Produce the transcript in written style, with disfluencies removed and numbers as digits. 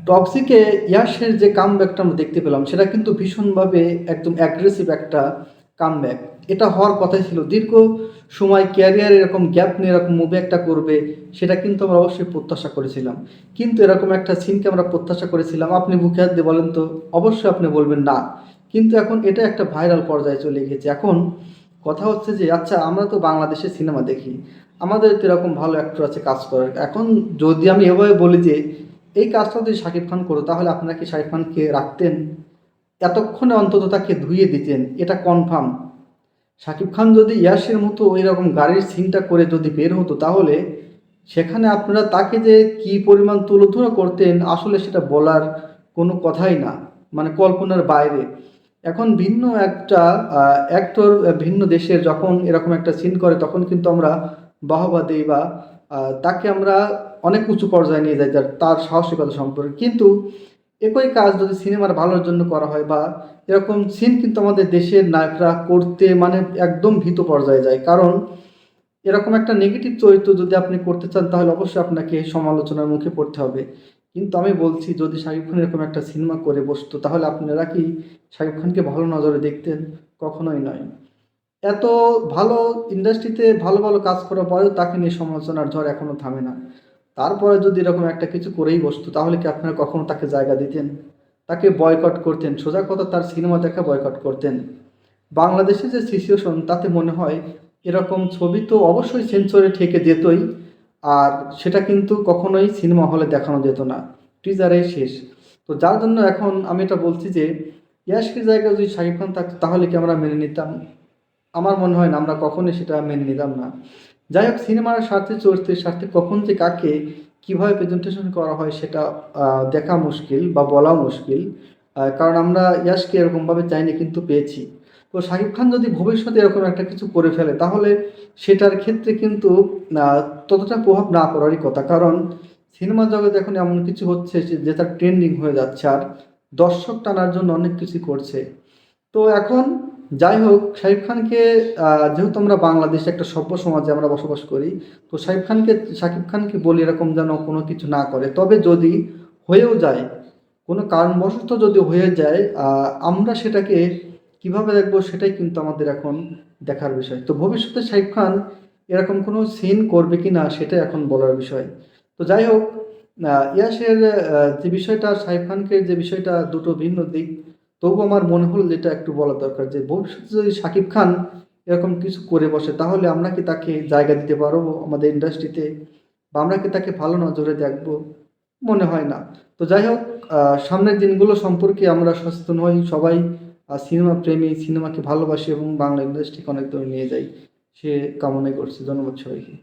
টক্সিকে ইয়াশের যে কামব্যাকটা আমরা দেখতে পেলাম সেটা কিন্তু ভীষণভাবে একদম অ্যাগ্রেসিভ একটা কামব্যাক। এটা হওয়ার কথাই ছিল। দীর্ঘ সময় ক্যারিয়ারে এরকম গ্যাপ নিয়ে এরকম মুভি একটা করবে সেটা কিন্তু আমরা অবশ্যই প্রত্যাশা করেছিলাম। কিন্তু এরকম একটা সিনকে আমরা প্রত্যাশা করেছিলাম। আপনি বুকে হাত দিয়ে বলেন তো? অবশ্যই আপনি বলবেন না। কিন্তু এখন এটা একটা ভাইরাল পর্যায়ে চলে গেছে। এখন কথা হচ্ছে যে আচ্ছা আমরা তো বাংলাদেশে সিনেমা দেখি। আমাদের তো এরকম ভালো অ্যাক্টর আছে কাজ করার। এখন যদি আমি এভাবে বলি যে এই কাজটা যদি শাকিব খান করতো তাহলে আপনারা কি শাকিব খানকে রাখতেন? এতক্ষণে অন্তত তাকে ধুইয়ে দিতেন, এটা কনফার্ম। শাকিব খান যদি ইয়াসের মতো ওই রকম গাড়ির সিনটা করে যদি বের হতো তাহলে সেখানে আপনারা তাকে যে কি পরিমাণ তুলোধুনো করতেন আসলে সেটা বলার কোনো কথাই না, মানে কল্পনার বাইরে। এখন ভিন্ন একটা অ্যাক্টর ভিন্ন দেশের যখন এরকম একটা সিন করে তখন কিন্তু আমরা বাহবা দিই বা তাকে আমরা অনেক উঁচু পর্যায়ে নিয়ে যাই তার সাহসিকতা সম্পর্কে। কিন্তু একই কাজ যদি সিনেমার ভালোর জন্য করা হয় বা এরকম সিন কিন্তু আমাদের দেশের নায়করা করতে মানে একদম ভীত পর্যায়ে যায়। কারণ এরকম একটা নেগেটিভ চরিত্র যদি আপনি করতে চান তাহলে অবশ্যই আপনাকে সমালোচনার মুখে পড়তে হবে। কিন্তু আমি বলছি যদি শাকিব খান এরকম একটা সিনেমা করে বসতো তাহলে আপনারা কি শাকিব খানকে ভালো নজরে দেখতেন? কখনোই নয়। এত ভালো ইন্ডাস্ট্রিতে ভালো ভালো কাজ করার পরেও তাকে নিয়ে সমালোচনার ঝড় এখনো থামে না। তারপরে যদি এরকম একটা কিছু করেই বসতো তাহলে কি আপনারা কখনো তাকে জায়গা দিতেন? তাকে বয়কট করতেন, সোজা কথা তার সিনেমা দেখা বয়কট করতেন। বাংলাদেশে যে সিচুয়েশন তাতে মনে হয় এরকম ছবি তো অবশ্যই সেন্সরে ঠেকে যেতই। আর সেটা কিন্তু কখনোই সিনেমা হলে দেখানো যেত না, টিজারে শেষ। তো যার জন্য এখন আমি এটা বলছি যে ইয়াশকের জায়গায় যদি শাকিব খান থাকতো তাহলে কি আমরা মেনে নিতাম? আমার মনে হয় না, আমরা কখনোই সেটা মেনে নিতাম না। যাই হোক, সিনেমার স্বার্থে চরিত্রের স্বার্থে কখন যে কাকে কিভাবে প্রেজেন্টেশন করা হয় সেটা দেখা মুশকিল বা বলা মুশকিল। কারণ আমরা ইয়াশকে এরকমভাবে চাইনি কিন্তু পেয়েছি। তো শাকিব খান যদি ভবিষ্যতে এরকম একটা কিছু করে ফেলে তাহলে সেটার ক্ষেত্রে কিন্তু আহ, ততটা প্রভাব না পড়ারই কথা। কারণ সিনেমা জগতে এখন এমন কিছু হচ্ছে যেটা ট্রেন্ডিং হয়ে যাচ্ছে আর দর্শক টানার জন্য অনেক কিছু করছে। তো এখন যাই হোক, শাকিব খানকে যেহেতু আমরা বাংলাদেশে একটা সভ্য সমাজে আমরা বসবাস করি, তো শাকিব খানকে বলি এরকম যেন কোনো কিছু না করে। তবে যদি হয়েও যায়, কোনো কারণবশত যদি হয়ে যায়, আমরা সেটাকে কিভাবে দেখবো সেটাই কিন্তু আমাদের এখন দেখার বিষয়। তো ভবিষ্যতে শাকিব খান এরকম কোনো সিন করবে কি না সেটাই এখন বলার বিষয়। তো যাই হোক, ইয়াসের যে বিষয়টা, শাকিব খানকে যে বিষয়টা, দুটো ভিন্ন দিক। তবু আমার মনে হলো যেটা একটু বলা দরকার যে ভবিষ্যতে যদি শাকিব খান এরকম কিছু করে বসে তাহলে আমরা কি তাকে জায়গা দিতে পারবো আমাদের ইন্ডাস্ট্রিতে, বা আমরা কি তাকে ভালো নজরে দেখবো? মনে হয় না। তো যাই হোক, সামনের দিনগুলো সম্পর্কে আমরা সচেতন হই সবাই। সিনেমা প্রেমী, সিনেমাকে ভালোবাসি এবং বাংলা ইন্ডাস্ট্রিকে অনেক দূরে নিয়ে যাই সে কামনাই করছি। ধন্যবাদ সবাইকে।